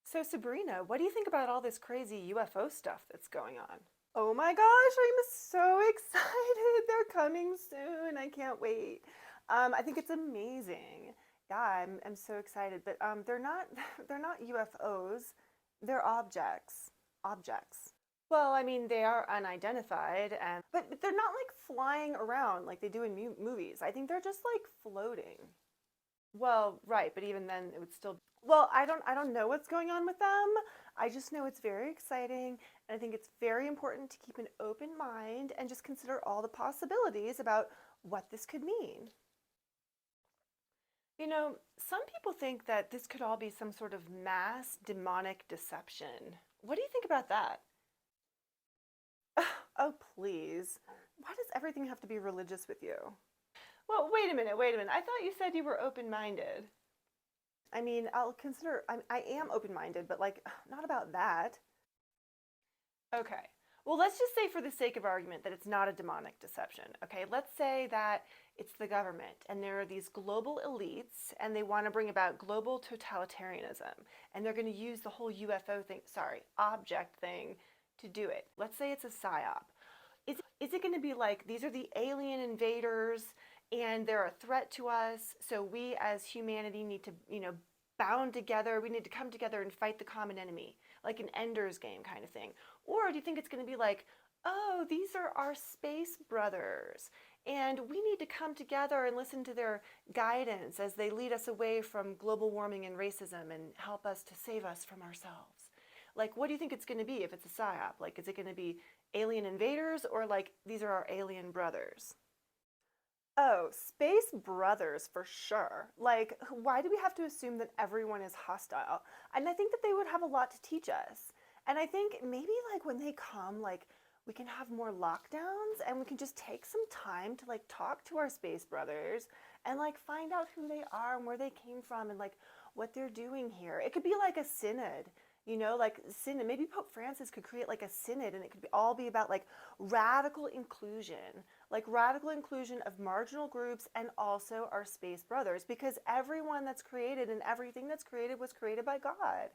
So, Sabrina, what do you think about all this crazy UFO stuff that's going on? Oh my gosh, I'm so excited. They're coming soon. I can't wait. I think it's amazing. Yeah, I'm so excited. But they're not they're not UFOs. They're objects. Objects. Well, I mean, they are unidentified, and but they're not like flying around like they do in movies. I think they're just like floating. Well, right, but even then it would still. Well, I don't know what's going on with them. I just know it's very exciting and I think it's very important to keep an open mind and just consider all the possibilities about what this could mean. Some people think that this could all be some sort of mass demonic deception. What do you think about that? Oh, please. Why does everything have to be religious with you? Well, wait a minute, wait a minute. I thought you said you were open-minded. I mean, I'll consider, I am open minded, but like, not about that. Okay. Well, let's just say, for the sake of argument, that it's not a demonic deception. Okay. Let's say that it's the government and there are these global elites and they want to bring about global totalitarianism and they're going to use the whole UFO thing, sorry, object thing to do it. Let's say it's a psyop. Is it going to be like these are the alien invaders and they're a threat to us, so we as humanity need to, bound together, we need to come together and fight the common enemy, like an Ender's Game kind of thing? Or do you think it's going to be like, oh, these are our space brothers and we need to come together and listen to their guidance as they lead us away from global warming and racism and help us to save us from ourselves? Like, what do you think it's going to be if it's a psyop? Like, is it going to be alien invaders or like these are our alien brothers? Oh, space brothers for sure. Like, why do we have to assume that everyone is hostile? And I think that they would have a lot to teach us. And I think maybe like when they come, like we can have more lockdowns and we can just take some time to like talk to our space brothers and like find out who they are and where they came from and like what they're doing here. It could be like a synod, like synod. Maybe Pope Francis could create like a synod and it could all be about like radical inclusion of marginal groups and also our space brothers, because everyone that's created and everything that's created was created by God.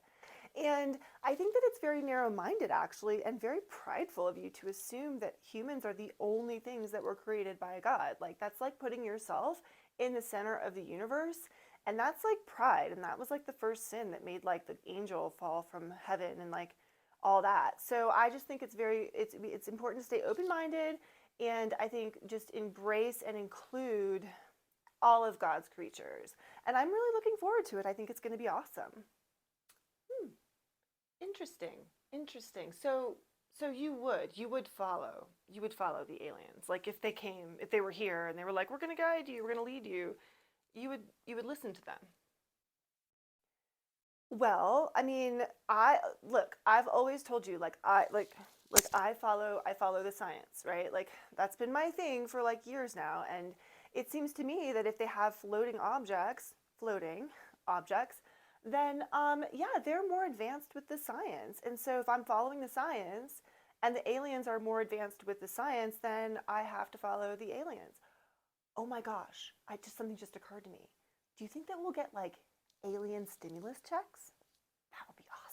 And I think that it's very narrow minded, actually, and very prideful of you to assume that humans are the only things that were created by God. Like, that's like putting yourself in the center of the universe. And that's like pride. And that was like the first sin that made like the angel fall from heaven and like all that. So I just think it's important to stay open minded and I think just embrace and include all of God's creatures. And I'm really looking forward to it. I think it's going to be awesome. Hmm. Interesting. Interesting. So you would follow the aliens. Like if they were here and they were like, we're going to guide you, we're going to lead you, you would listen to them. Well, I mean, I've always told you I follow the science, right? Like that's been my thing for like years now, and it seems to me that if they have floating objects, then yeah, they're more advanced with the science. And so if I'm following the science and the aliens are more advanced with the science, then I have to follow the aliens. Oh my gosh, I just something just occurred to me. Do you think that we'll get like alien stimulus checks? That would be awesome.